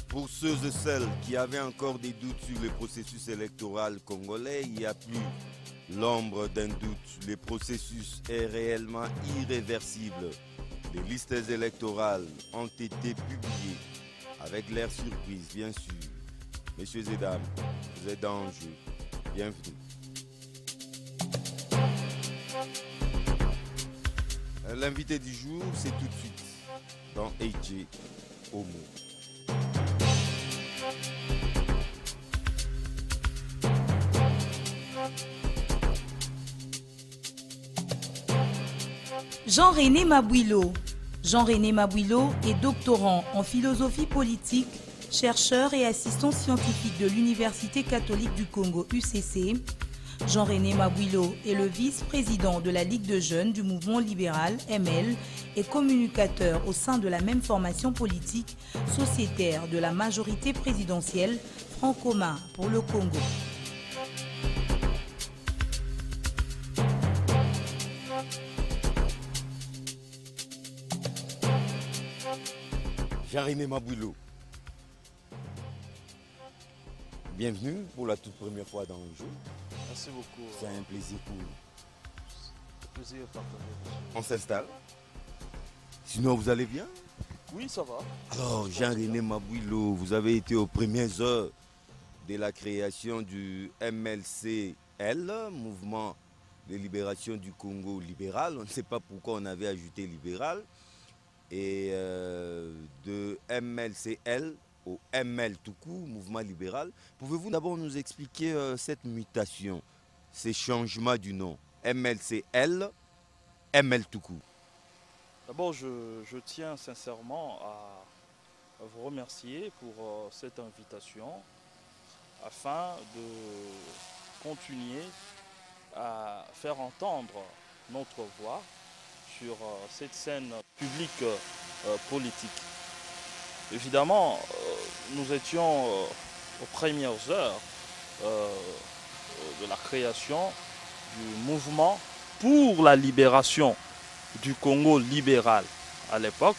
Pour ceux et celles qui avaient encore des doutes sur le processus électoral congolais, il n'y a plus l'ombre d'un doute. Le processus est réellement irréversible. Les listes électorales ont été publiées avec l'air surprise, bien sûr. Messieurs et dames, vous êtes dans le jeu. Bienvenue. L'invité du jour, c'est tout de suite dans AJ Homo. Jean-René Mabouilo. Jean-René Mabouilo est doctorant en philosophie politique, chercheur et assistant scientifique de l'Université catholique du Congo UCC. Jean-René Mabouilo est le vice-président de la Ligue de jeunes du mouvement libéral ML et communicateur au sein de la même formation politique sociétaire de la majorité présidentielle Front commun pour le Congo. Jean-René Mabouilo, bienvenue pour la toute première fois dans le jeu. Merci beaucoup. C'est un plaisir pour nous. Plaisir partagé. On s'installe. Sinon, vous allez bien? Oui, ça va. Alors, Jean-René Mabouilo, vous avez été aux premières heures de la création du MLCL, Mouvement de libération du Congo libéral. On ne sait pas pourquoi on avait ajouté libéral. Et de MLCL au ML tout court, Mouvement libéral. Pouvez-vous d'abord nous expliquer cette mutation, ces changements du nom MLCL, ML tout court? D'abord, je tiens sincèrement à vous remercier pour cette invitation afin de continuer à faire entendre notre voix sur cette scène publique politique. Évidemment, nous étions aux premières heures de la création du mouvement pour la libération du Congo libéral à l'époque,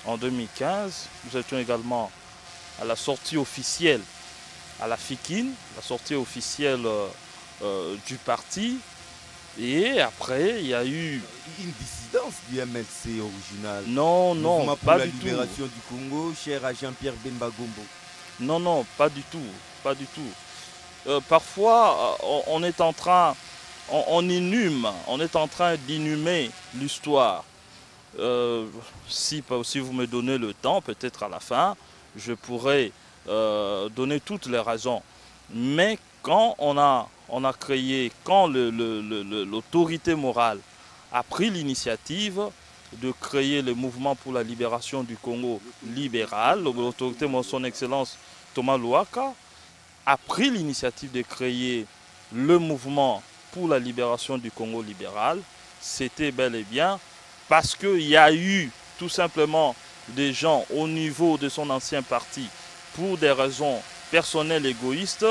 en 2015. Nous étions également à la sortie officielle, à la FIKIN, la sortie officielle du parti. Et après, il y a eu une dissidence du MLC original. Non, Mouvement pas pour la du tout. libération du Congo, cher à Jean-Pierre Bemba Gombo. Non, pas du tout, pas du tout. Parfois, on est en train d'inhumer l'histoire. Si vous me donnez le temps, peut-être à la fin, je pourrais donner toutes les raisons. Mais quand on a créé, quand l'autorité morale a pris l'initiative de créer le mouvement pour la libération du Congo libéral, l'autorité, son Excellence Thomas Louaka, a pris l'initiative de créer le mouvement pour la libération du Congo libéral, c'était bel et bien parce qu'il y a eu tout simplement des gens au niveau de son ancien parti, pour des raisons personnelles égoïstes,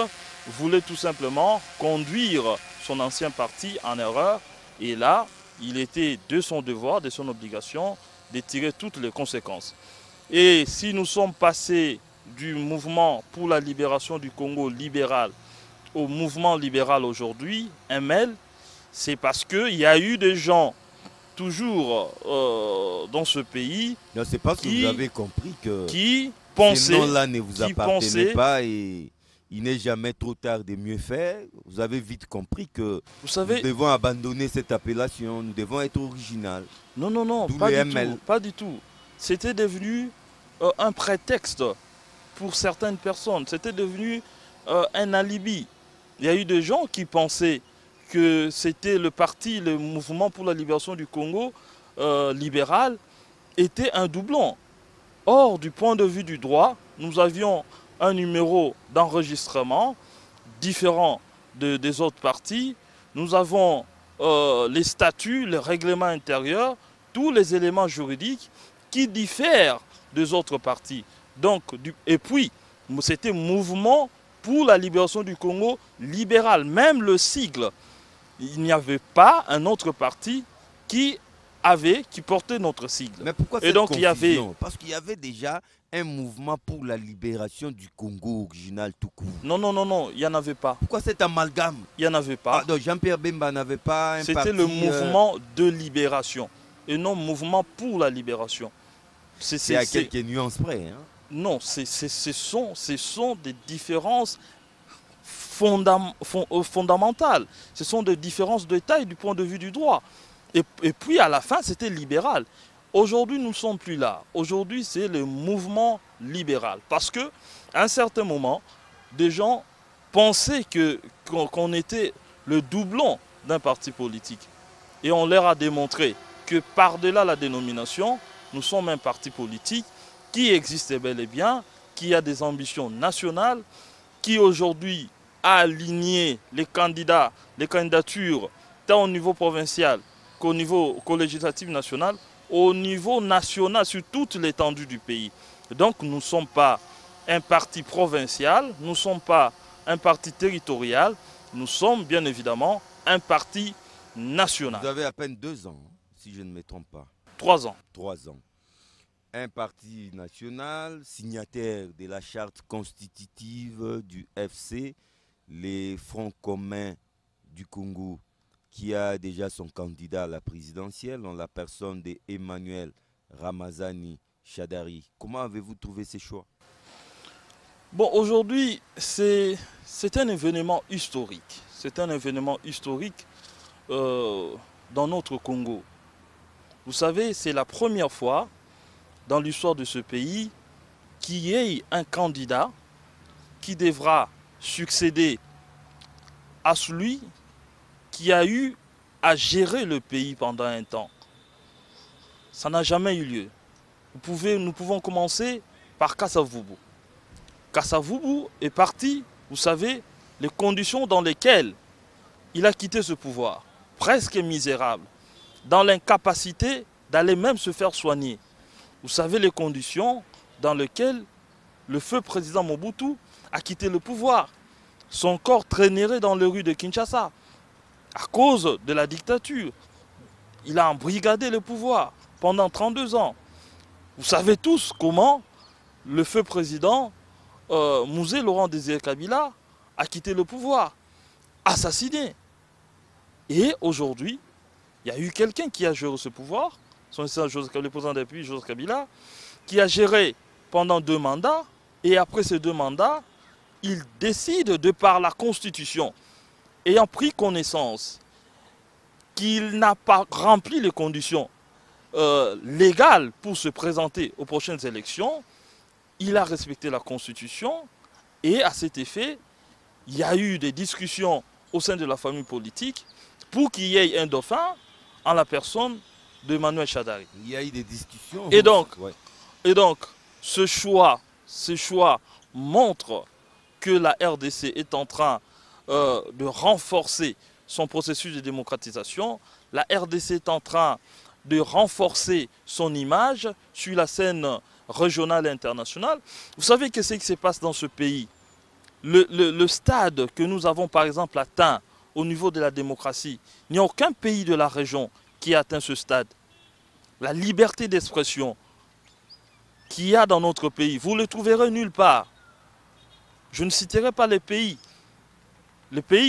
voulaient tout simplement conduire son ancien parti en erreur. Et là, il était de son devoir, de son obligation, de tirer toutes les conséquences. Et si nous sommes passés du mouvement pour la libération du Congo libéral au mouvement libéral aujourd'hui, ML, c'est parce qu'il y a eu des gens, toujours dans ce pays, non, c'est parce que vous avez compris que qui pensaient, ces noms-là ne vous appartenaient pas et il n'est jamais trop tard de mieux faire. Vous avez vite compris que nous devons abandonner cette appellation, nous devons être original. Non, pas du tout. C'était devenu un prétexte pour certaines personnes. C'était devenu un alibi. Il y a eu des gens qui pensaient que c'était le parti, le mouvement pour la libération du Congo libéral, était un doublon. Or, du point de vue du droit, nous avions un numéro d'enregistrement différent des autres partis. Nous avons les statuts, le règlement intérieur tous les éléments juridiques qui diffèrent des autres partis. Donc, et puis, c'était Mouvement pour la libération du Congo libéral. Même le sigle, il n'y avait pas un autre parti qui portait notre sigle. Mais pourquoi cette confusion? Parce qu'il y avait déjà un mouvement pour la libération du Congo original tout court. Non, non, non, non, il n'y en avait pas. Pourquoi cet amalgame? Il n'y en avait pas. Donc Jean-Pierre Bemba n'avait pas un parti... C'était le mouvement de libération et non mouvement pour la libération. C'est à quelques nuances près. Hein? Non, ce sont des différences fondamentales. Ce sont des différences de taille du point de vue du droit. Et puis à la fin, c'était libéral. Aujourd'hui, nous ne sommes plus là. Aujourd'hui, c'est le mouvement libéral. Parce qu'à un certain moment, des gens pensaient qu'on était le doublon d'un parti politique. Et on leur a démontré que par-delà la dénomination, nous sommes un parti politique qui existe bel et bien, qui a des ambitions nationales, qui aujourd'hui a aligné les candidatures, tant au niveau provincial qu'au niveau législatif national, au niveau national sur toute l'étendue du pays. Donc nous ne sommes pas un parti provincial, nous ne sommes pas un parti territorial, nous sommes bien évidemment un parti national. Vous avez à peine 2 ans, si je ne me trompe pas. 3 ans. 3 ans. Un parti national, signataire de la charte constitutive du FC, les Fronts communs du Congo, qui a déjà son candidat à la présidentielle en la personne d'Emmanuel Ramazani Shadari. Comment avez-vous trouvé ces choix? Bon, aujourd'hui, c'est un événement historique. C'est un événement historique dans notre Congo. Vous savez, c'est la première fois dans l'histoire de ce pays qu'il y ait un candidat qui devra succéder à celui qui a eu à gérer le pays pendant un temps. Ça n'a jamais eu lieu. Nous pouvons commencer par Kasavubu. Kasavubu est parti, vous savez, les conditions dans lesquelles il a quitté ce pouvoir, presque misérable, dans l'incapacité d'aller même se faire soigner. Vous savez les conditions dans lesquelles le feu président Mobutu a quitté le pouvoir. Son corps traînerait dans les rues de Kinshasa à cause de la dictature. Il a embrigadé le pouvoir pendant 32 ans. Vous savez tous comment le feu président Mouzé Laurent Désiré Kabila a quitté le pouvoir, assassiné. Et aujourd'hui, il y a eu quelqu'un qui a géré ce pouvoir, le président de la République, Joseph Kabila, qui a géré pendant 2 mandats, et après ces 2 mandats, il décide, de par la Constitution, ayant pris connaissance qu'il n'a pas rempli les conditions légales pour se présenter aux prochaines élections, il a respecté la Constitution, et à cet effet, il y a eu des discussions au sein de la famille politique pour qu'il y ait un dauphin en la personne d'Emmanuel Shadari. Il y a eu des discussions. Et donc, ouais. ce choix montre que la RDC est en train de renforcer son processus de démocratisation. La RDC est en train de renforcer son image sur la scène régionale et internationale. Vous savez qu'est-ce qui se passe dans ce pays? Le stade que nous avons par exemple atteint au niveau de la démocratie, il n'y a aucun pays de la région qui a atteint ce stade. La liberté d'expression qu'il y a dans notre pays, vous ne le trouverez nulle part. Je ne citerai pas les pays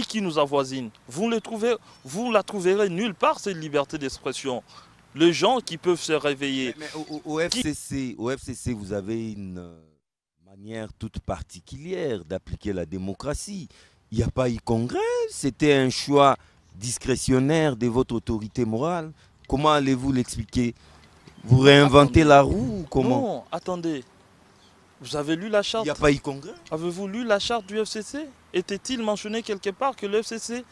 qui nous avoisinent. Vous la trouverez nulle part, cette liberté d'expression. Les gens qui peuvent se réveiller. Mais au FCC, vous avez une manière toute particulière d'appliquer la démocratie. Il n'y a pas eu congrès, c'était un choix discrétionnaire de votre autorité morale. Comment allez-vous l'expliquer? Vous réinventez la roue ou comment? Non, attendez. Vous avez lu la charte? Il n'y a pas eu congrès? Avez-vous lu la charte du FCC? Était-il mentionné quelque part que le FCC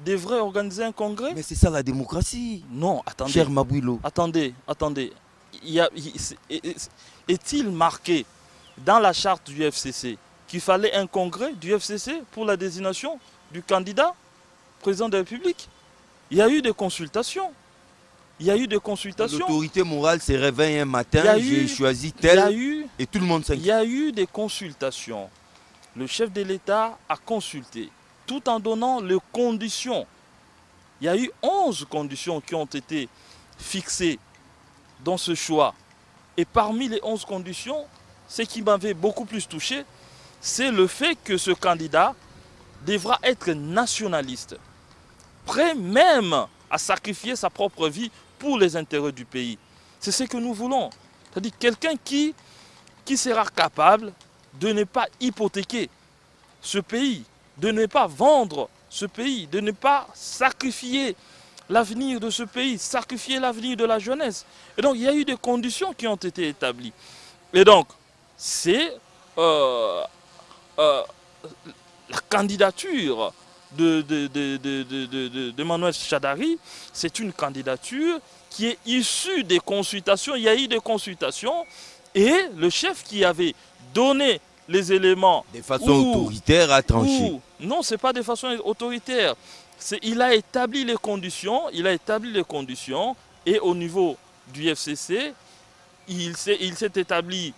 devrait organiser un congrès? Mais c'est ça la démocratie. Non, attendez. Cher Mabouilo. Attendez. Est-il marqué dans la charte du FCC qu'il fallait un congrès du FCC pour la désignation du candidat président de la République? Il y a eu des consultations. Il y a eu des consultations. L'autorité morale se réveille un matin, j'ai choisi il y a tel, eu, et tout le monde s'inquiète. Il y a eu des consultations. Le chef de l'État a consulté, tout en donnant les conditions. Il y a eu 11 conditions qui ont été fixées dans ce choix. Et parmi les 11 conditions, ce qui m'avait beaucoup plus touché, c'est le fait que ce candidat devra être nationaliste, prêt même à sacrifier sa propre vie pour les intérêts du pays. C'est ce que nous voulons. C'est-à-dire quelqu'un qui sera capable de ne pas hypothéquer ce pays, de ne pas vendre ce pays, de ne pas sacrifier l'avenir de ce pays, sacrifier l'avenir de la jeunesse. Et donc il y a eu des conditions qui ont été établies. Et donc c'est la candidature de Manuel Shadari, c'est une candidature qui est issue des consultations. Il y a eu des consultations et le chef qui avait donné les éléments... De façon autoritaire à trancher. Non, ce n'est pas de façon autoritaire. Il a établi les conditions, et au niveau du FCC, il s'est établi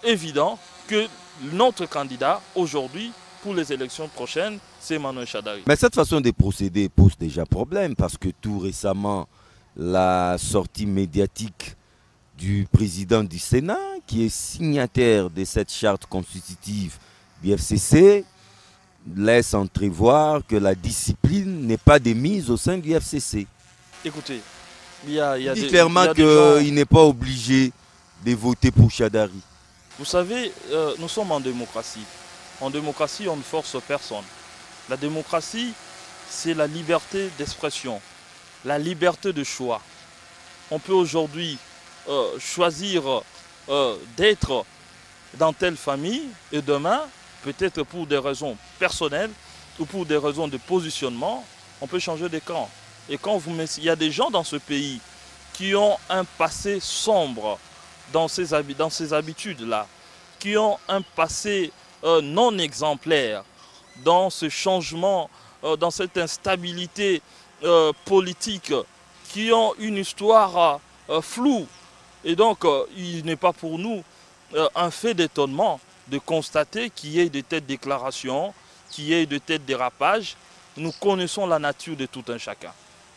évident que notre candidat aujourd'hui pour les élections prochaines, c'est Manuel Shadari. Mais cette façon de procéder pose déjà problème parce que tout récemment, la sortie médiatique du président du Sénat, qui est signataire de cette charte constitutive du FCC, laisse entrevoir que la discipline n'est pas démise au sein du FCC. Écoutez, il dit clairement qu'il n'est pas obligé de voter pour Shadari. Vous savez, nous sommes en démocratie. En démocratie, on ne force personne. La démocratie, c'est la liberté d'expression, la liberté de choix. On peut aujourd'hui choisir d'être dans telle famille et demain, peut-être pour des raisons personnelles ou pour des raisons de positionnement, on peut changer de camp. Et quand il y a des gens dans ce pays qui ont un passé sombre dans ces habitudes-là, qui ont un passé non exemplaire dans ce changement, dans cette instabilité politique, qui ont une histoire floue. Et donc, il n'est pas pour nous un fait d'étonnement de constater qu'il y ait de telles déclarations, qu'il y ait de tels dérapages. Nous connaissons la nature de tout un chacun.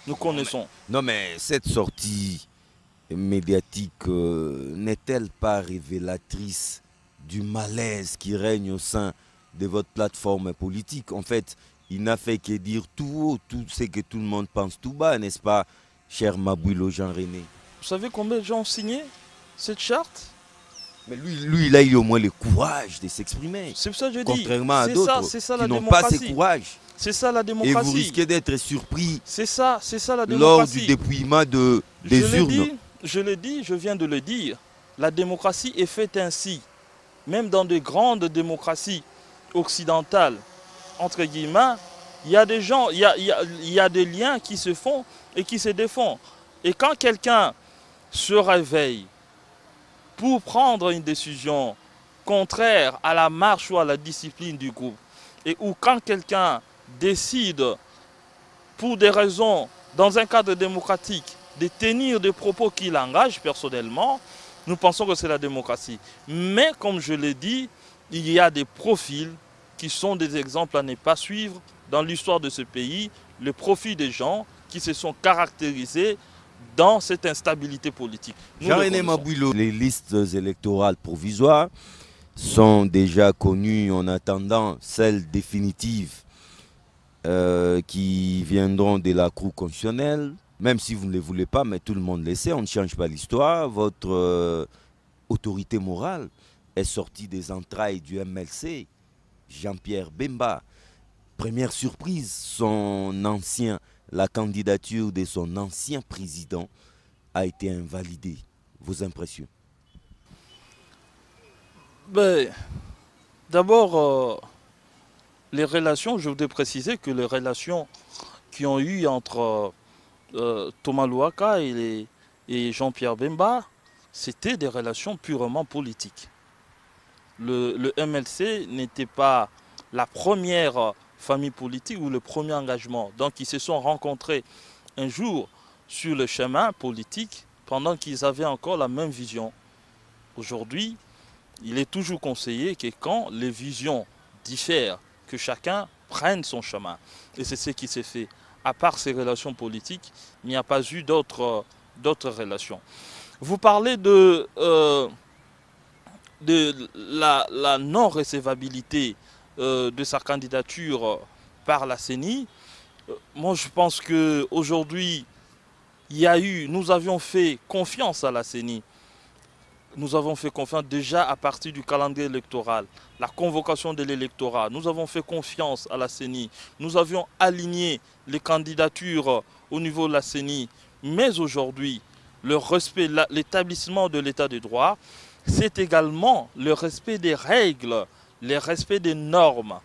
Nous connaissons. Non mais cette sortie médiatique n'est-elle pas révélatrice du malaise qui règne au sein de votre plateforme politique? En fait, il n'a fait que dire tout haut, tout ce que tout le monde pense tout bas, n'est-ce pas, cher Mabouilo Jean-René? Vous savez combien de gens ont signé cette charte? Mais lui, il a eu au moins le courage de s'exprimer. C'est ça que je dis. Contrairement à d'autres qui n'ont pas ce courage. C'est ça la démocratie. Et vous risquez d'être surpris c'est ça la démocratie. Lors du dépouillement des urnes. Je l'ai dit, je viens de le dire. La démocratie est faite ainsi. Même dans de grandes démocraties occidentales, entre guillemets, il y a des gens, il y a des liens qui se font et qui se défont. Et quand quelqu'un se réveille pour prendre une décision contraire à la marche ou à la discipline du groupe, et ou quand quelqu'un décide, pour des raisons, dans un cadre démocratique, de tenir des propos qui l'engagent personnellement, nous pensons que c'est la démocratie. Mais comme je l'ai dit, il y a des profils qui sont des exemples à ne pas suivre dans l'histoire de ce pays, le profil des gens qui se sont caractérisés dans cette instabilité politique. Jean-René Mabouilo, les listes électorales provisoires sont déjà connues en attendant celles définitives qui viendront de la Cour constitutionnelle. Même si vous ne les voulez pas, mais tout le monde le sait, on ne change pas l'histoire. Votre autorité morale est sortie des entrailles du MLC, Jean-Pierre Bemba. Première surprise, la candidature de son ancien président a été invalidée. Vos impressions? D'abord, les relations, je voudrais préciser que les relations qui ont eu entre Thomas Louaka et Jean-Pierre Bemba, c'était des relations purement politiques. Le MLC n'était pas la première famille politique ou le premier engagement. Donc ils se sont rencontrés un jour sur le chemin politique pendant qu'ils avaient encore la même vision. Aujourd'hui, il est toujours conseillé que quand les visions diffèrent, que chacun prenne son chemin. Et c'est ce qui s'est fait. À part ces relations politiques, il n'y a pas eu d'autres relations. Vous parlez de la non-recevabilité de sa candidature par la CENI. Moi, je pense qu'aujourd'hui, nous avions fait confiance à la CENI. Nous avons fait confiance déjà à partir du calendrier électoral, la convocation de l'électorat. Nous avons fait confiance à la CENI. Nous avions aligné les candidatures au niveau de la CENI. Mais aujourd'hui, le respect, l'établissement de l'état de droit, c'est également le respect des règles, le respect des normes.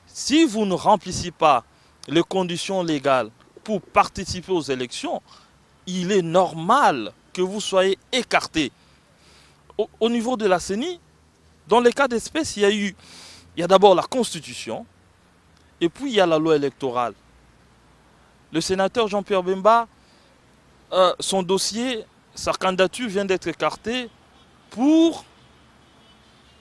Si vous ne remplissez pas les conditions légales pour participer aux élections, il est normal que vous soyez écarté. Au niveau de la CENI, dans les cas d'espèce, il y a d'abord la Constitution et puis il y a la loi électorale. Le sénateur Jean-Pierre Bemba, son dossier, sa candidature vient d'être écartée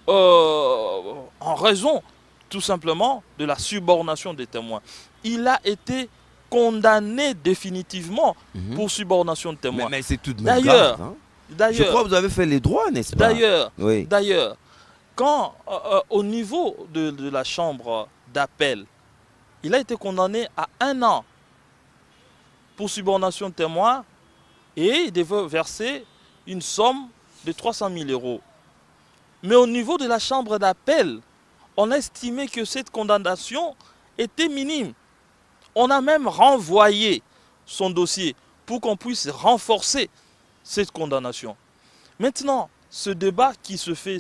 en raison tout simplement de la subornation des témoins. Il a été condamné définitivement pour subornation de témoins. Mais c'est tout de même grave, hein? Je crois que vous avez fait les droits, n'est-ce pas? D'ailleurs, quand au niveau de la chambre d'appel, il a été condamné à 1 an pour subornation de témoins et il devait verser une somme de 300 000 €. Mais au niveau de la chambre d'appel, on a estimé que cette condamnation était minime. On a même renvoyé son dossier pour qu'on puisse renforcer cette condamnation. Maintenant, ce débat qui se fait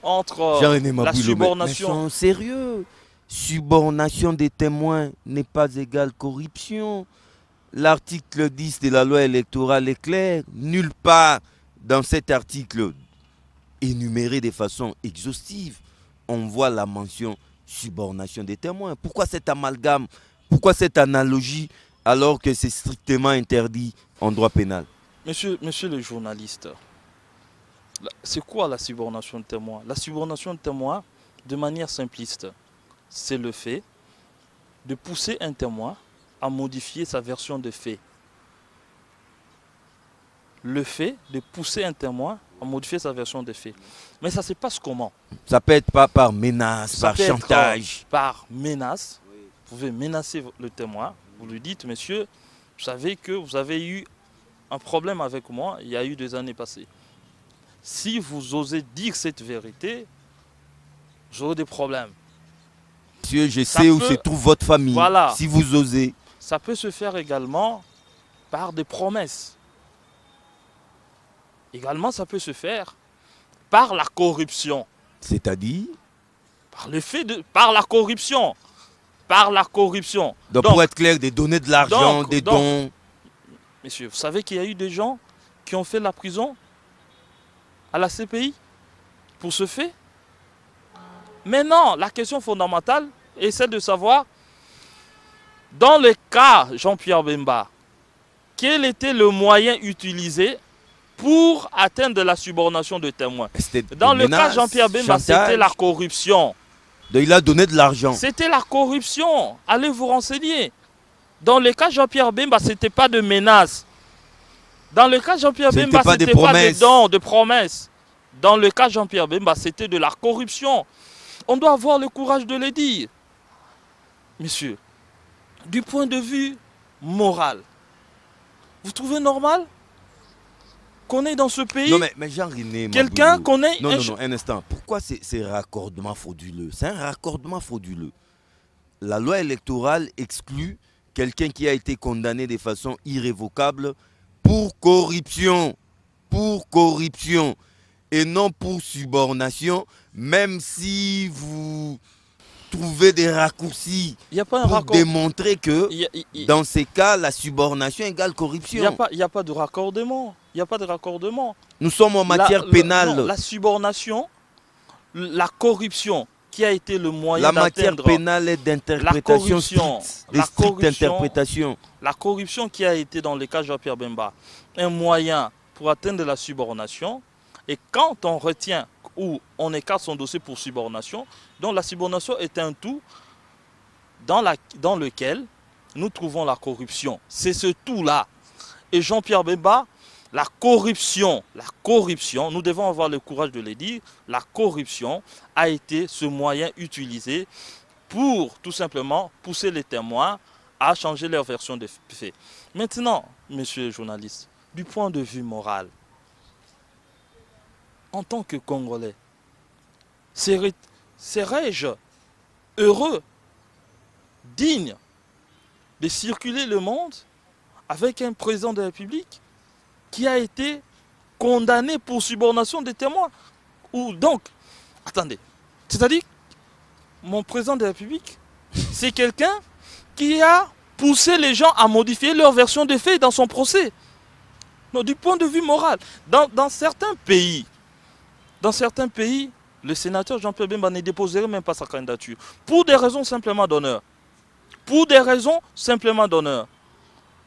entre la subornation... Mais sont sérieux. Subornation des témoins n'est pas égale corruption. L'article 10 de la loi électorale est clair. Nulle part dans cet article énuméré de façon exhaustive, on voit la mention subornation des témoins. Pourquoi cet amalgame? Pourquoi cette analogie alors que c'est strictement interdit en droit pénal? Monsieur le journaliste, c'est quoi la subornation de témoin? La subornation de témoin, de manière simpliste, c'est le fait de pousser un témoin à modifier sa version de fait. Le fait de pousser un témoin à modifier sa version de fait. Mais ça se passe comment? Ça peut être pas par menace, par chantage. Par menace. Vous pouvez menacer le témoin. Vous lui dites, monsieur, vous savez que vous avez eu un problème avec moi il y a eu des années passées. Si vous osez dire cette vérité, j'aurai des problèmes. Monsieur, je sais où se trouve votre famille. Voilà. Si vous osez. Ça peut se faire également par des promesses. Également, ça peut se faire par la corruption. C'est-à-dire? Par la corruption. Par la corruption. Donc pour être clair, des donner de l'argent, des dons. Messieurs, vous savez qu'il y a eu des gens qui ont fait la prison à la CPI pour ce fait? Mais non, la question fondamentale est celle de savoir, dans le cas Jean-Pierre Bemba, quel était le moyen utilisé pour atteindre la subornation de témoins? Dans le cas Jean-Pierre Bemba, c'était la corruption. Donc il a donné de l'argent. C'était la corruption. Allez vous renseigner. Dans le cas Jean-Pierre Bemba, ce n'était pas de menaces. Dans le cas Jean-Pierre Bemba, ce n'était pas de dons, de promesses. Dans le cas Jean-Pierre Bemba, c'était de la corruption. On doit avoir le courage de le dire. Messieurs, du point de vue moral, vous trouvez normal qu'on est dans ce pays? Non mais Jean-René, quelqu'un qu'on ait... Non, un instant. Pourquoi c'est raccordement frauduleux? C'est un raccordement frauduleux. La loi électorale exclut quelqu'un qui a été condamné de façon irrévocable pour corruption. Pour corruption. Et non pour subornation, même si vous trouvez des raccourcis pour démontrer que dans ces cas, la subornation égale corruption. Il n'y a pas de raccordement. Il n'y a pas de raccordement. Nous sommes en matière pénale. La subornation, la corruption qui a été le moyen La matière d'atteindre pénale est d'interprétation stricte, interprétation. La corruption qui a été dans le cas de Jean-Pierre Bemba, un moyen pour atteindre la subornation. Et quand on retient ou on écarte son dossier pour subornation, donc la subornation est un tout dans lequel nous trouvons la corruption. C'est ce tout-là. Et Jean-Pierre Bemba, la corruption, nous devons avoir le courage de le dire, la corruption a été ce moyen utilisé pour tout simplement pousser les témoins à changer leur version des faits. Maintenant, monsieur le journaliste, du point de vue moral, en tant que Congolais, serais-je heureux, digne de circuler le monde avec un président de la République qui a été condamné pour subornation des témoins? Ou donc, attendez, c'est-à-dire, mon président de la République, c'est quelqu'un qui a poussé les gens à modifier leur version des faits dans son procès. Donc, du point de vue moral, dans certains pays, le sénateur Jean-Pierre Bemba ne déposerait même pas sa candidature. Pour des raisons simplement d'honneur.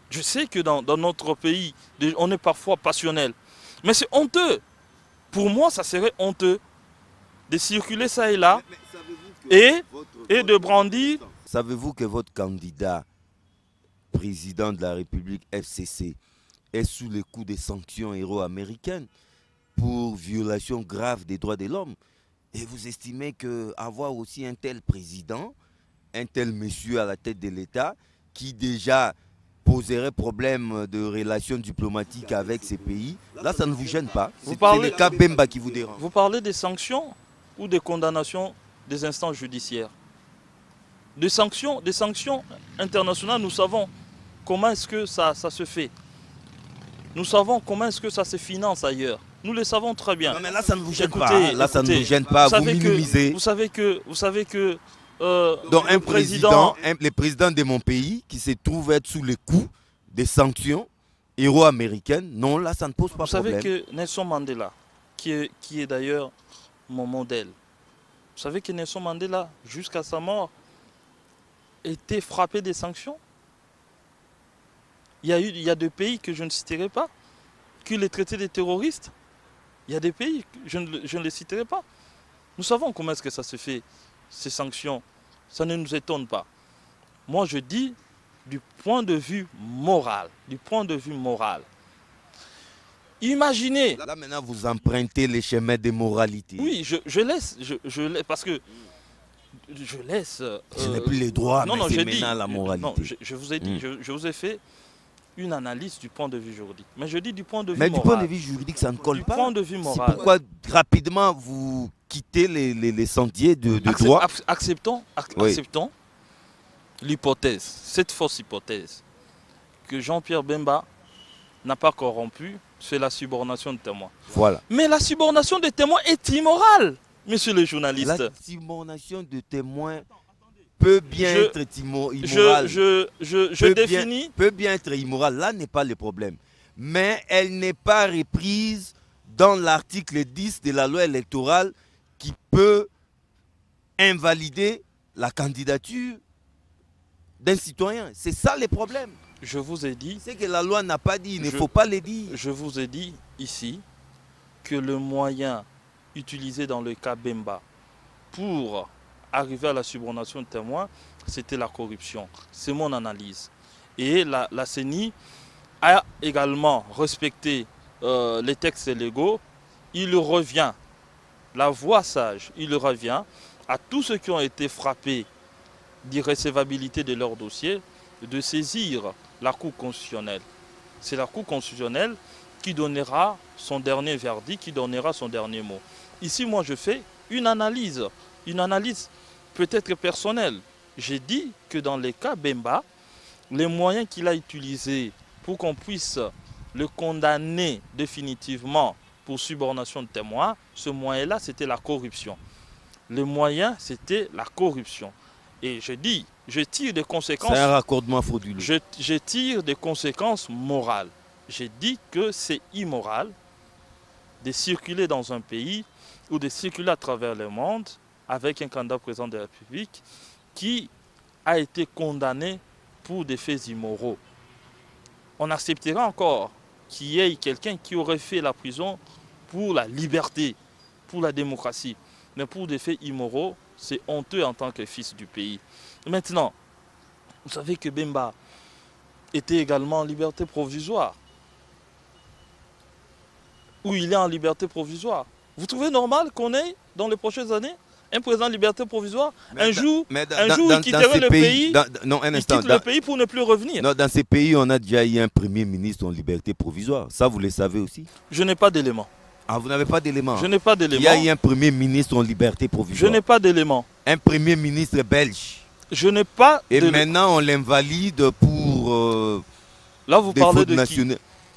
Je sais que dans notre pays, on est parfois passionnel. Mais c'est honteux. Pour moi, ça serait honteux de circuler ça et là et de brandir. Savez-vous que votre candidat, président de la République FCC, est sous le coup des sanctions héros-américaines pour violation grave des droits de l'homme? Et vous estimez qu'avoir aussi un tel président, un tel monsieur à la tête de l'État, qui déjà poserait problème de relations diplomatiques avec ces pays, là ça ne vous gêne pas? C'est le cas Bemba qui vous dérange. Vous parlez des sanctions ou des condamnations des instances judiciaires? Des sanctions internationales, nous savons comment est-ce que ça se fait. Nous savons comment est-ce que ça se finance ailleurs. Nous le savons très bien. Non mais là ça ne vous gêne pas. Là ça ne vous gêne pas. Vous minimisez. Vous savez que donc un président, le président de mon pays qui se trouve être sous le coup des sanctions héros-américaines, non, là ça ne pose pas de problème. Vous savez que Nelson Mandela, qui est d'ailleurs mon modèle, vous savez que Nelson Mandela, jusqu'à sa mort, était frappé des sanctions. Il y a des pays que je ne citerai pas, qui les traitaient des terroristes. Il y a des pays, je ne les citerai pas. Nous savons comment est-ce que ça se fait, ces sanctions. Ça ne nous étonne pas. Moi, je dis du point de vue moral. Imaginez. Là maintenant, vous empruntez les chemins des moralités. Oui, je laisse, parce que je laisse. Je n'ai plus les droits, non, mais non, c'est maintenant la moralité. Non, je vous ai dit, je vous ai fait une analyse du point de vue juridique. Mais je dis du point de vue moral. Mais du point de vue juridique, ça ne colle pas. Du point de vue moral. C'est pourquoi rapidement vous quittez les sentiers de droit. Acceptons l'hypothèse, cette fausse hypothèse, que Jean-Pierre Bemba n'a pas corrompu, c'est la subornation de témoins. Voilà. Mais la subornation des témoins est immorale, monsieur le journaliste. La subornation de témoins peut bien être immorale. Peut bien être immorale. Là n'est pas le problème. Mais elle n'est pas reprise dans l'article 10 de la loi électorale qui peut invalider la candidature d'un citoyen. C'est ça le problème. Je vous ai dit... C'est que la loi n'a pas dit, il ne faut pas le dire. Je vous ai dit ici que le moyen utilisé dans le cas Bemba pour arriver à la subornation de témoins, c'était la corruption. C'est mon analyse. Et la CENI a également respecté les textes légaux. Il revient, la voie sage, il revient à tous ceux qui ont été frappés d'irrecevabilité de leur dossier, de saisir la Cour constitutionnelle. C'est la Cour constitutionnelle qui donnera son dernier verdict, qui donnera son dernier mot. Ici, moi, je fais une analyse peut-être personnelle. J'ai dit que dans les cas Bemba, les moyens qu'il a utilisés pour qu'on puisse le condamner définitivement pour subornation de témoins, ce moyen-là, c'était la corruption. Le moyen, c'était la corruption. Et je dis, je tire des conséquences... C'est un raccordement frauduleux. Je tire des conséquences morales. J'ai dit que c'est immoral de circuler dans un pays ou de circuler à travers le monde avec un candidat président de la République qui a été condamné pour des faits immoraux. On acceptera encore qu'il y ait quelqu'un qui aurait fait la prison pour la liberté, pour la démocratie. Mais pour des faits immoraux, c'est honteux en tant que fils du pays. Maintenant, vous savez que Bemba était également en liberté provisoire. Ou il est en liberté provisoire. Vous trouvez normal qu'on ait, dans les prochaines années, un président en liberté provisoire, un jour il quitterait le pays, il quitte le pays pour ne plus revenir. Non, dans ces pays, on a déjà eu un premier ministre en liberté provisoire. Ça, vous le savez aussi? Je n'ai pas d'éléments. Ah, vous n'avez pas d'éléments? Je n'ai pas d'éléments. Il y a eu un premier ministre en liberté provisoire. Je n'ai pas d'éléments. Un premier ministre belge. Je n'ai pas d'éléments. Et maintenant, on l'invalide pour... Là, vous parlez de qui?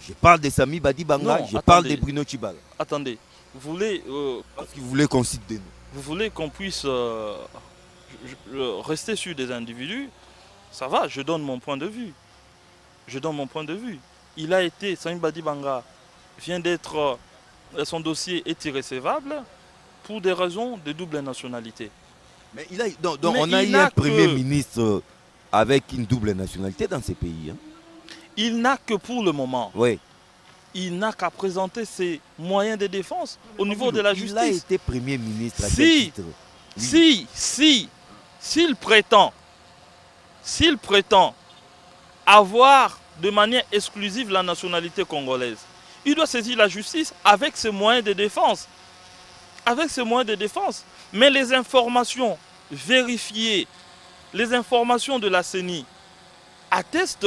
Je parle de Sami Badi Banga, je parle de Bruno Tshibala. Attendez, vous voulez... Parce que vous voulez qu'on cite des noms. Vous voulez qu'on puisse rester sur des individus? Ça va, je donne mon point de vue. Je donne mon point de vue. Il a été, Sami Badi Banga vient d'être... son dossier est irrécevable pour des raisons de double nationalité. Mais on a eu un premier ministre avec une double nationalité dans ces pays. Hein. Il n'a que pour le moment. Oui. Il n'a qu'à présenter ses moyens de défense au niveau de la justice. Il a été Premier ministre à quel titre? S'il prétend avoir de manière exclusive la nationalité congolaise, il doit saisir la justice avec ses moyens de défense. Avec ses moyens de défense. Mais les informations vérifiées, les informations de la CENI attestent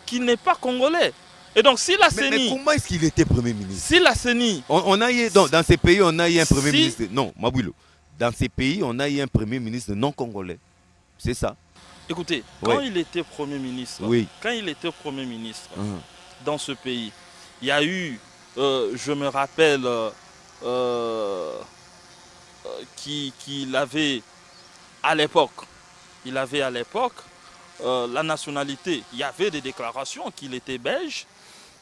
qu'il n'est pas congolais. Et donc si la CENI... Mais comment est-ce qu'il était Premier ministre? Si la CENI... On a eu, dans ces pays, on a eu un Premier ministre... Non, Mabouilo. Dans ces pays, on a eu un Premier ministre non congolais. C'est ça. Écoutez, quand il était Premier ministre, dans ce pays, il y a eu, je me rappelle, qu'il avait à l'époque, la nationalité, il y avait des déclarations qu'il était belge,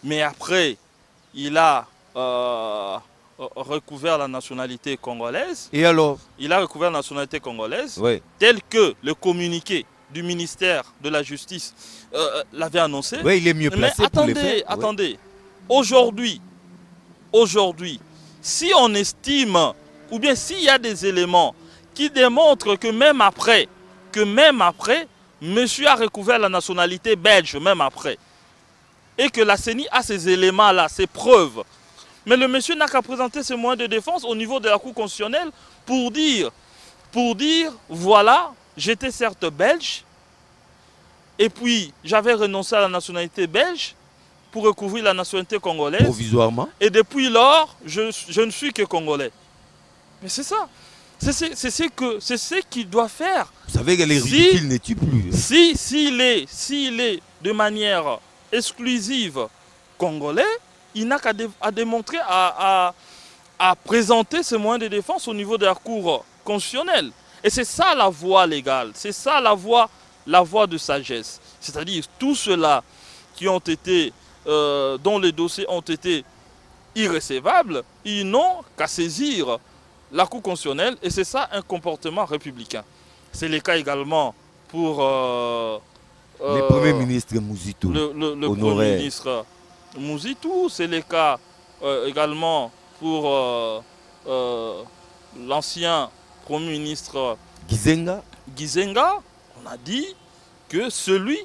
mais après, il a recouvert la nationalité congolaise. Et alors? Il a recouvert la nationalité congolaise, oui, tel que le communiqué du ministère de la Justice l'avait annoncé. Oui, il est mieux placé. Mais attendez, pour les faits. Attendez. Aujourd'hui, si on estime, ou bien s'il y a des éléments qui démontrent que même après, monsieur a recouvert la nationalité belge, même après, et que la CENI a ces éléments-là, ces preuves, mais le monsieur n'a qu'à présenter ses moyens de défense au niveau de la Cour constitutionnelle pour dire, voilà, j'étais certes belge, et puis j'avais renoncé à la nationalité belge pour recouvrir la nationalité congolaise. Provisoirement. Et depuis lors, je ne suis que congolais. Mais c'est ça. C'est ce qu'il doit faire. Vous savez que les ridicules ne tuent plus. Hein. S'il est de manière exclusive congolais, il n'a qu'à démontrer, à présenter ses moyens de défense au niveau de la Cour constitutionnelle. Et c'est ça la voie légale. C'est ça la voie de sagesse. C'est-à-dire tous ceux-là qui ont été, dont les dossiers ont été irrécevables, ils n'ont qu'à saisir la Cour constitutionnelle, et c'est ça un comportement républicain. C'est le cas également pour... le Premier ministre Mouzitou. Le Premier ministre Mouzitou, c'est le cas également pour l'ancien Premier ministre Gizenga. On a dit que celui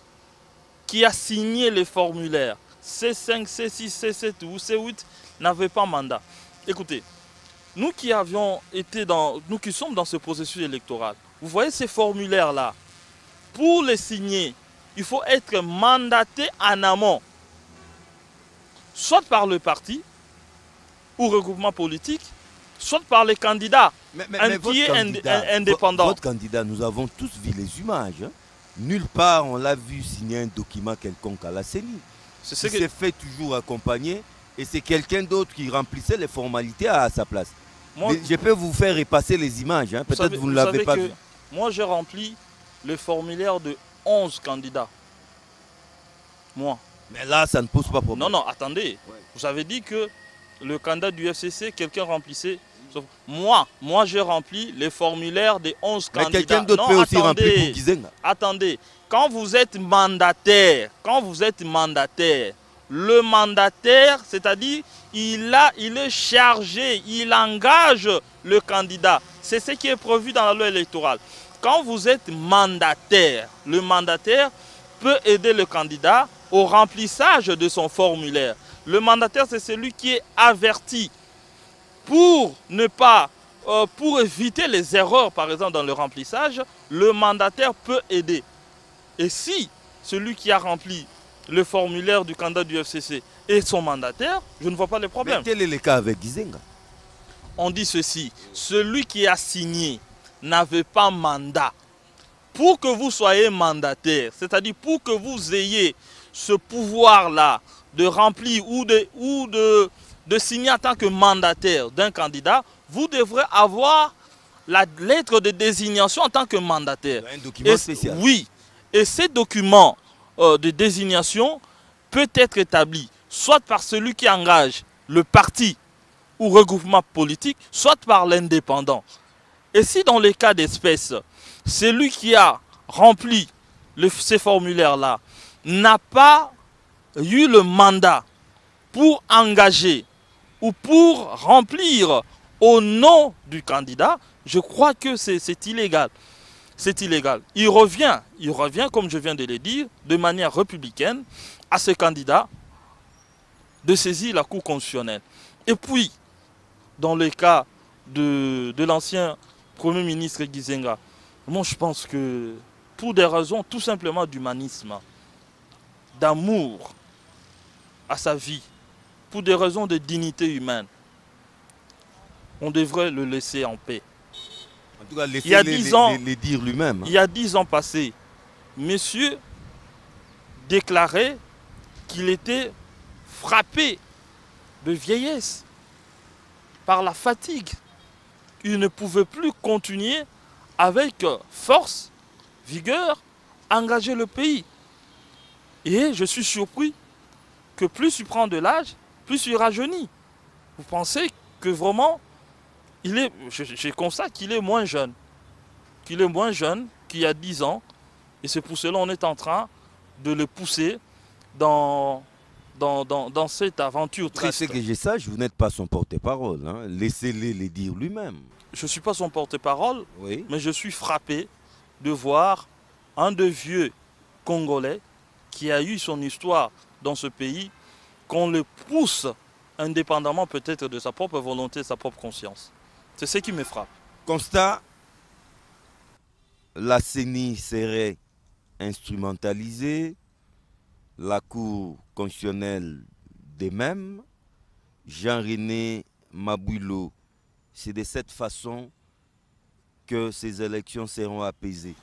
qui a signé les formulaires C5, C6, C7 ou C8 n'avait pas mandat. Écoutez, nous qui sommes dans ce processus électoral, vous voyez ces formulaires-là, pour les signer, il faut être mandaté en amont, soit par le parti ou regroupement politique, soit par les candidats qui est indépendant. Votre candidat, nous avons tous vu les images. Hein. Nulle part on l'a vu signer un document quelconque à la CENI. Il s'est fait toujours accompagner et c'est quelqu'un d'autre qui remplissait les formalités à sa place. Moi, je peux vous faire repasser les images, hein. Peut-être vous ne l'avez pas vu. Moi j'ai rempli le formulaire de 11 candidats. Moi. Mais là ça ne pose pas problème. Non, attendez. Ouais. Vous avez dit que le candidat du FCC, quelqu'un remplissait Moi j'ai rempli les formulaires des 11 Mais candidats. quelqu'un d'autre peut aussi remplir pour Gizenga. Attendez, quand vous êtes mandataire, le mandataire, c'est-à-dire il est chargé, il engage le candidat. C'est ce qui est prévu dans la loi électorale. Quand vous êtes mandataire, le mandataire peut aider le candidat au remplissage de son formulaire. Le mandataire, c'est celui qui est averti pour pour éviter les erreurs, par exemple, dans le remplissage. Le mandataire peut aider. Et si celui qui a rempli le formulaire du candidat du FCC est son mandataire, je ne vois pas le problème. Mais quel est le cas avec Gizenga? On dit ceci, celui qui a signé n'avait pas mandat. Pour que vous soyez mandataire, c'est-à-dire pour que vous ayez ce pouvoir-là de remplir ou de signer en tant que mandataire d'un candidat, vous devrez avoir la lettre de désignation en tant que mandataire. Un document spécial. Oui, et ces documents de désignation peut être établi soit par celui qui engage le parti ou regroupement politique, soit par l'indépendant. Et si dans les cas d'espèce, celui qui a rempli ces formulaires-là n'a pas eu le mandat pour engager ou pour remplir au nom du candidat, je crois que c'est illégal. C'est illégal. Il revient, comme je viens de le dire, de manière républicaine à ce candidat de saisir la Cour constitutionnelle. Et puis, dans le cas de l'ancien Premier ministre Gizenga, moi je pense que pour des raisons tout simplement d'humanisme, d'amour à sa vie, pour des raisons de dignité humaine, on devrait le laisser en paix. En tout cas, Il y a 10 ans, les dire lui-même. Il y a 10 ans passés, monsieur déclarait qu'il était frappé de vieillesse par la fatigue. Il ne pouvait plus continuer avec force, vigueur, engager le pays. Et je suis surpris que plus il prend de l'âge, plus il rajeunit. Vous pensez que vraiment, je constate qu'il est moins jeune. Qu'il est moins jeune qu'il y a 10 ans. Et c'est pour cela qu'on est en train de le pousser dans cette aventure triste. C'est que je sache, vous n'êtes pas son porte-parole. Hein. Laissez-le les dire lui-même. Je ne suis pas son porte-parole, oui. Mais je suis frappé de voir un de vieux Congolais qui a eu son histoire dans ce pays, qu'on le pousse indépendamment peut-être de sa propre volonté, de sa propre conscience. C'est ce qui me frappe. Constat, la CENI serait instrumentalisée, la Cour constitutionnelle des mêmes, Jean-René Mabouilo. C'est de cette façon que ces élections seront apaisées.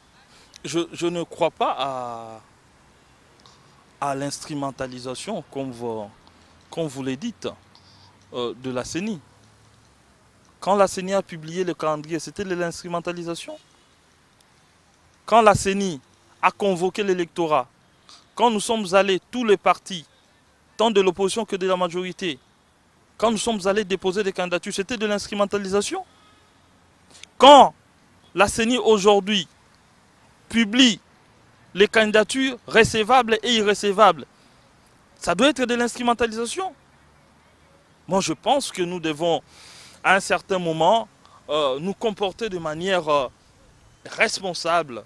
Je ne crois pas à l'instrumentalisation, comme vous le dites, de la CENI. Quand la CENI a publié le calendrier, c'était de l'instrumentalisation. Quand la CENI a convoqué l'électorat, quand nous sommes allés, tous les partis, tant de l'opposition que de la majorité, quand nous sommes allés déposer des candidatures, c'était de l'instrumentalisation. Quand la CENI aujourd'hui publie les candidatures recevables et irrecevables, ça doit être de l'instrumentalisation. Moi, je pense que nous devons, à un certain moment, nous comporter de manière responsable,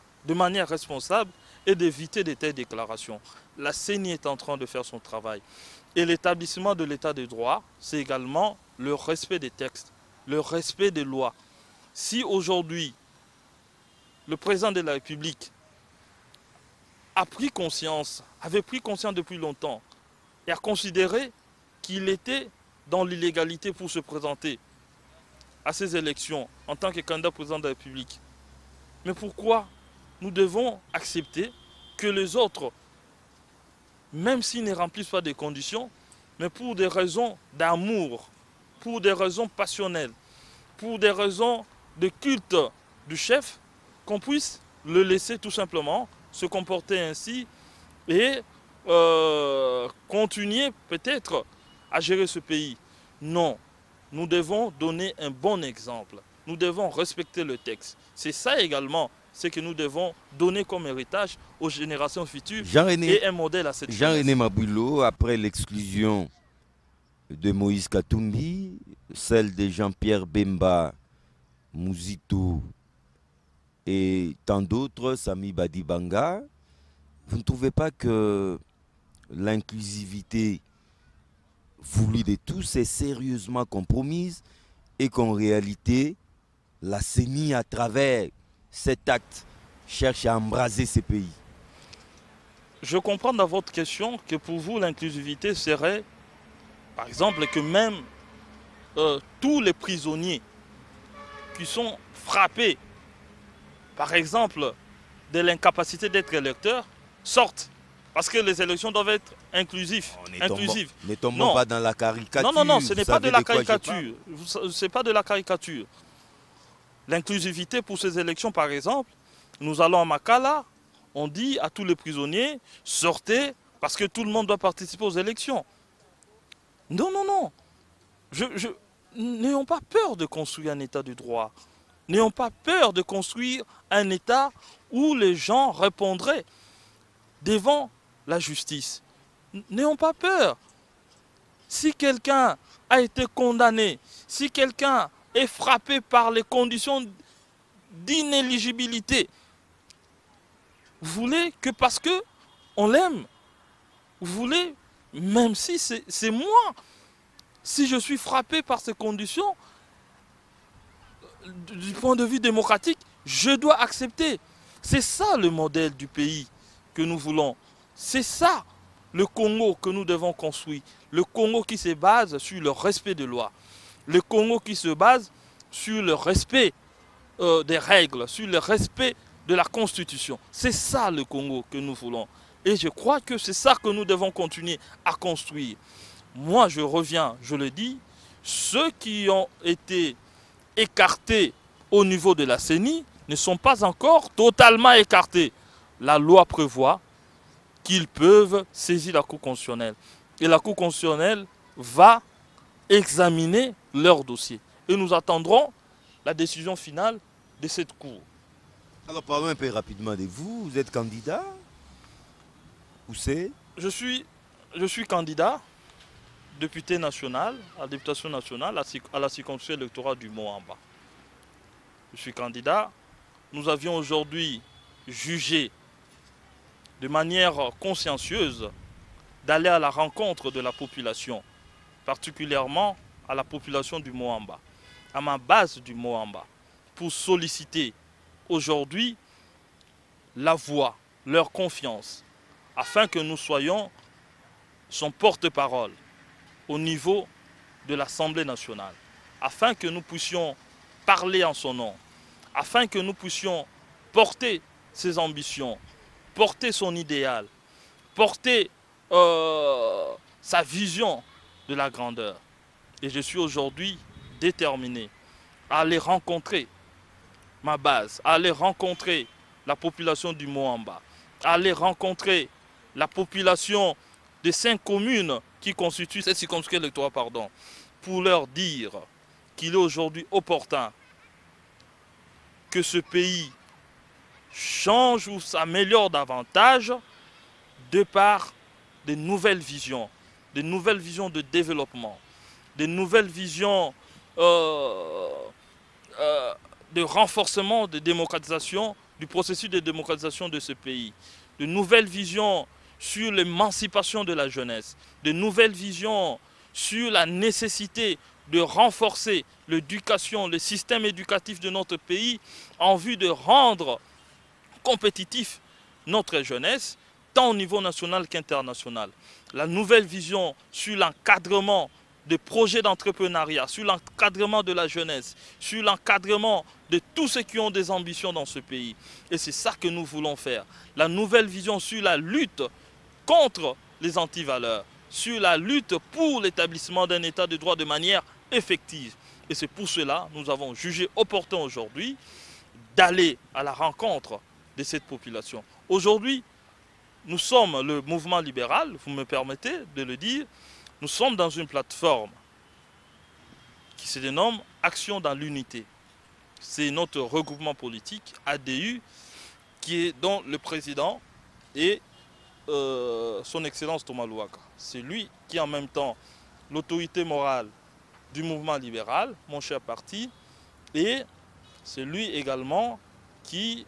et d'éviter de telles déclarations. La CENI est en train de faire son travail. Et l'établissement de l'état de droit, c'est également le respect des textes, le respect des lois. Si aujourd'hui, le président de la République avait pris conscience depuis longtemps et a considéré qu'il était dans l'illégalité pour se présenter à ces élections en tant que candidat président de la République, mais pourquoi nous devons accepter que les autres, même s'ils ne remplissent pas des conditions, mais pour des raisons d'amour, pour des raisons passionnelles, pour des raisons de culte du chef, qu'on puisse le laisser tout simplement se comporter ainsi et continuer peut-être à gérer ce pays? Non, nous devons donner un bon exemple. Nous devons respecter le texte. C'est ça également ce que nous devons donner comme héritage aux générations futures et un modèle à cette Jean-René Mabouilo, après l'exclusion de Moïse Katumbi, celle de Jean-Pierre Bemba, Mouzito et tant d'autres, Sami Badibanga, vous ne trouvez pas que l'inclusivité voulue de tous est sérieusement compromise et qu'en réalité, la CENI, à travers cet acte, cherche à embraser ces pays? Je comprends dans votre question que pour vous, l'inclusivité serait, par exemple, que même tous les prisonniers qui sont frappés, par exemple, de l'incapacité d'être électeurs, sortent. Parce que les élections doivent être inclusives. Ne tombons pas dans la caricature. Non, ce n'est pas de la caricature. Ce n'est pas de la caricature. L'inclusivité pour ces élections, par exemple, nous allons à Makala, on dit à tous les prisonniers, sortez, parce que tout le monde doit participer aux élections. Non. N'ayons pas peur de construire un état de droit. N'ayons pas peur de construire un état où les gens répondraient devant la justice. N'ayons pas peur. Si quelqu'un a été condamné, si quelqu'un est frappé par les conditions d'inéligibilité, vous voulez que parce que on l'aime, vous voulez, même si c'est moi, si je suis frappé par ces conditions, du point de vue démocratique, je dois accepter. C'est ça le modèle du pays que nous voulons. C'est ça le Congo que nous devons construire. Le Congo qui se base sur le respect des lois. Le Congo qui se base sur le respect des règles, sur le respect de la Constitution. C'est ça le Congo que nous voulons. Et je crois que c'est ça que nous devons continuer à construire. Moi, je reviens, je le dis, ceux qui ont été écartés au niveau de la CENI ne sont pas encore totalement écartés. La loi prévoit qu'ils peuvent saisir la Cour constitutionnelle. Et la Cour constitutionnelle va examiner leur dossier. Et nous attendrons la décision finale de cette Cour. Alors parlons un peu rapidement de vous. Vous êtes candidat? Où c'est? Je suis candidat, député national, à la députation nationale, à la circonscription électorale du Moamba. Je suis candidat. Nous avions aujourd'hui jugé de manière consciencieuse d'aller à la rencontre de la population, particulièrement à la population du Moamba, à ma base du Moamba, pour solliciter aujourd'hui la voix, leur confiance, afin que nous soyons son porte-parole au niveau de l'Assemblée nationale, afin que nous puissions parler en son nom, afin que nous puissions porter ses ambitions, porter son idéal, porter sa vision de la grandeur. Et je suis aujourd'hui déterminé à aller rencontrer ma base, à aller rencontrer la population du Moamba, à aller rencontrer la population des 5 communes qui constituent cette circonscription électorale, pour leur dire qu'il est aujourd'hui opportun que ce pays change ou s'améliore davantage de par de nouvelles visions de développement, de nouvelles visions de renforcement, de démocratisation, du processus de démocratisation de ce pays, de nouvelles visions sur l'émancipation de la jeunesse, de nouvelles visions sur la nécessité de renforcer l'éducation, le système éducatif de notre pays en vue de rendre compétitif notre jeunesse, tant au niveau national qu'international. La nouvelle vision sur l'encadrement des projets d'entrepreneuriat, sur l'encadrement de la jeunesse, sur l'encadrement de tous ceux qui ont des ambitions dans ce pays. Et c'est ça que nous voulons faire. La nouvelle vision sur la lutte contre les antivaleurs, sur la lutte pour l'établissement d'un état de droit de manière effective. Et c'est pour cela que nous avons jugé opportun aujourd'hui d'aller à la rencontre de cette population. Aujourd'hui, nous sommes le mouvement libéral, vous me permettez de le dire, nous sommes dans une plateforme qui qui se dénomme Action dans l'unité. C'est notre regroupement politique, ADU, dont le président est son Excellence Thomas Louaka. C'est lui qui est en même temps l'autorité morale du mouvement libéral, mon cher parti, et c'est lui également qui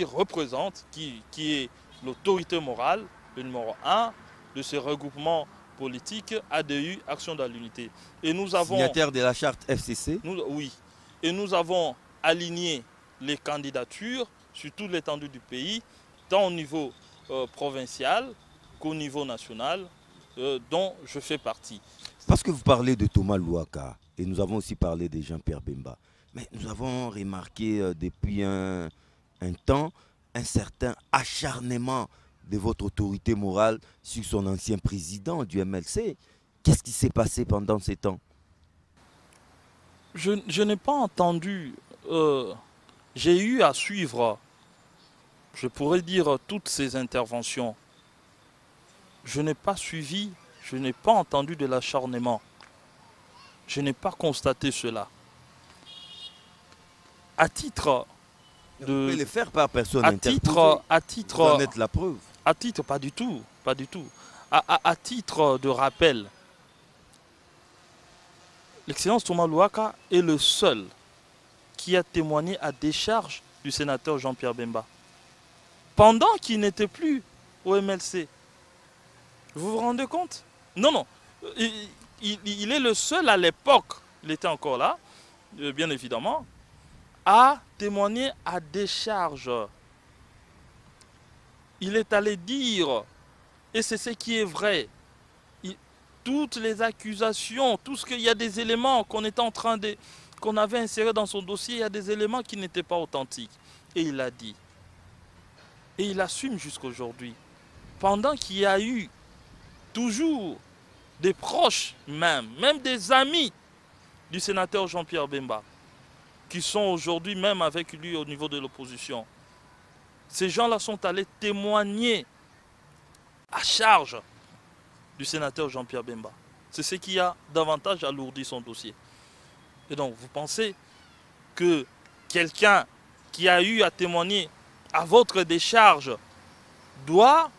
représente, qui est l'autorité morale, le numéro 1 de ce regroupement politique ADU, Action dans l'unité. Et nous avons... Signataire de la charte FCC. Oui. Et nous avons aligné les candidatures sur toute l'étendue du pays, tant au niveau provincial qu'au niveau national, dont je fais partie. Parce que vous parlez de Thomas Louaka, et nous avons aussi parlé de Jean-Pierre Bemba, mais nous avons remarqué depuis un temps un certain acharnement de votre autorité morale sur son ancien président du MLC. Qu'est-ce qui s'est passé pendant ces temps? Je n'ai pas entendu, j'ai eu à suivre, je pourrais dire, toutes ces interventions. Je n'ai pas suivi, je n'ai pas entendu de l'acharnement. Je n'ai pas constaté cela. À titre de... Vous pouvez le faire par personne à interposée. titre, vous en êtes la preuve. À titre, pas du tout, pas du tout. À titre de rappel, l'Excellence Thomas Louaka est le seul qui a témoigné à décharge du sénateur Jean-Pierre Bemba, pendant qu'il n'était plus au MLC. Vous vous rendez compte? Non, non. Il est le seul à l'époque, il était encore là, bien évidemment, à témoigner à décharge. Il est allé dire, et c'est ce qui est vrai, toutes les accusations, tout ce qu'il y a des éléments qu'on était en train de, qu'on avait insérés dans son dossier, il y a des éléments qui n'étaient pas authentiques. Et il a dit. Et il assume jusqu'aujourd'hui. Pendant qu'il y a eu toujours des proches même des amis du sénateur Jean-Pierre Bemba, qui sont aujourd'hui même avec lui au niveau de l'opposition. Ces gens-là sont allés témoigner à charge du sénateur Jean-Pierre Bemba. C'est ce qui a davantage alourdi son dossier. Et donc, vous pensez que quelqu'un qui a eu à témoigner à votre décharge doit,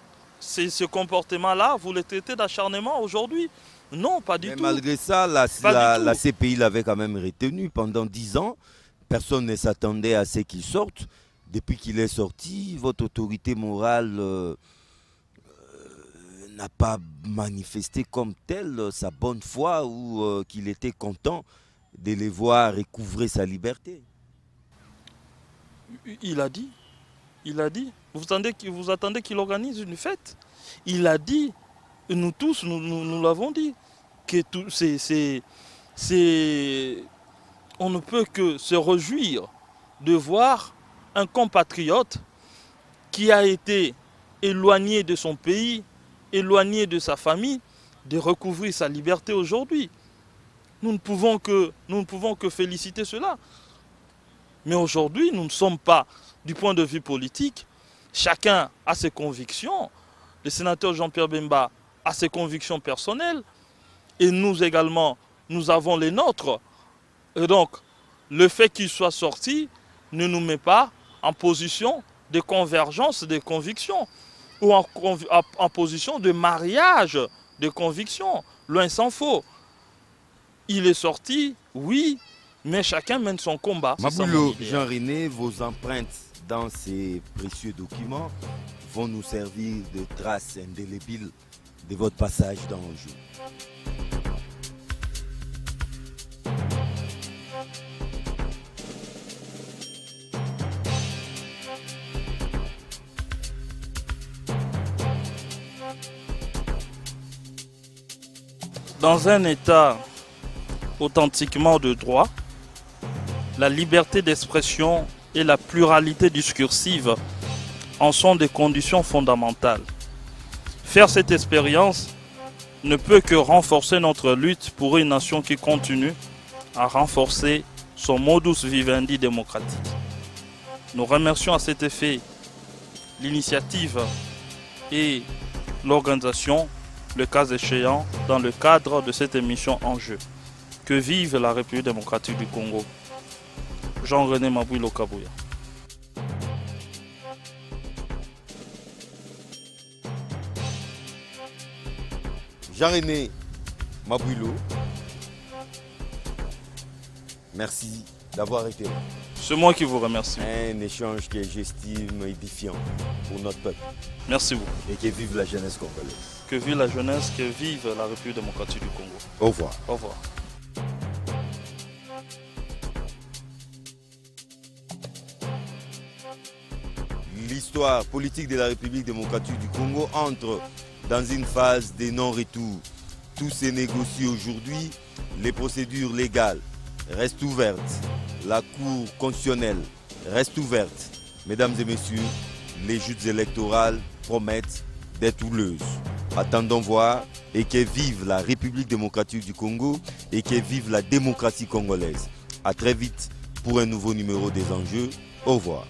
ce comportement-là, vous le traitez d'acharnement aujourd'hui? Non, pas du tout. Malgré ça, la CPI l'avait quand même retenu pendant 10 ans. Personne ne s'attendait à ce qu'il sorte. Depuis qu'il est sorti, votre autorité morale n'a pas manifesté comme telle sa bonne foi ou qu'il était content de les voir recouvrer sa liberté. Il a dit. Vous attendez qu'il organise une fête? Il a dit, et nous tous, nous l'avons dit, que on ne peut que se réjouir de voir un compatriote qui a été éloigné de son pays, éloigné de sa famille, de recouvrir sa liberté aujourd'hui. Nous ne pouvons que féliciter cela. Mais aujourd'hui, nous ne sommes pas, du point de vue politique, chacun a ses convictions. Le sénateur Jean-Pierre Bemba a ses convictions personnelles. Et nous également, nous avons les nôtres. Et donc, le fait qu'il soit sorti ne nous met pas en position de convergence des convictions ou en position de mariage de convictions. Loin s'en faut. Il est sorti, oui, mais chacun mène son combat. Mabouilo, Jean-René, vos empreintes dans ces précieux documents vont nous servir de traces indélébiles de votre passage dans le jeu. Dans un État authentiquement de droit, la liberté d'expression et la pluralité discursive en sont des conditions fondamentales. Faire cette expérience ne peut que renforcer notre lutte pour une nation qui continue à renforcer son modus vivendi démocratique. Nous remercions à cet effet l'initiative et l'organisation, le cas échéant, dans le cadre de cette émission en jeu. Que vive la République démocratique du Congo. Jean-René Mabouilo Kabouya. Jean-René Mabouilo, merci d'avoir été là. C'est moi qui vous remercie. Un échange que j'estime édifiant pour notre peuple. Merci beaucoup. Et que vive la jeunesse congolaise. Que vive la jeunesse, que vive la République démocratique du Congo. Au revoir. Au revoir. L'histoire politique de la République démocratique du Congo entre dans une phase de non-retour. Tout se négocie aujourd'hui. Les procédures légales restent ouvertes. La Cour constitutionnelle reste ouverte. Mesdames et messieurs, les joutes électorales promettent d'être houleuses. Attendons voir et que vive la République démocratique du Congo et que vive la démocratie congolaise. A très vite pour un nouveau numéro des enjeux. Au revoir.